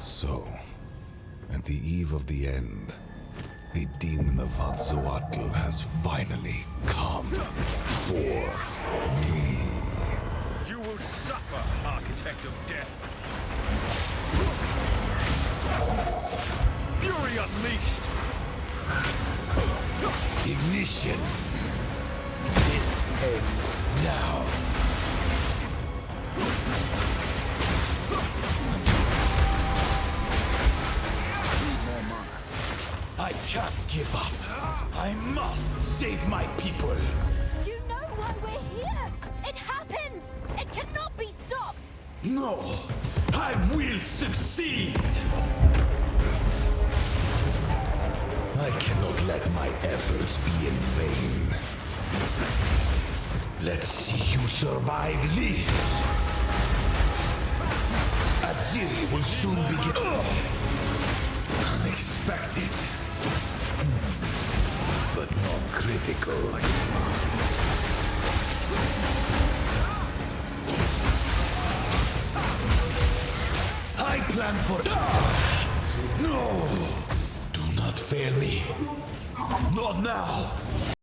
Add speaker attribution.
Speaker 1: So, at the eve of the end, the demon of Hatzoatl has finally come for me.
Speaker 2: You will suffer, Architect of Death. Fury unleashed.
Speaker 1: Ignition. This ends now. I can't give up. I must save my people.
Speaker 3: You know why we're here! It happened! It cannot be stopped!
Speaker 1: No, I will succeed. I cannot let my efforts be in vain. Let's see you survive this. Aziri will soon begin. Unexpected, but not critical. I plan for... No! Do not fail me. Not now.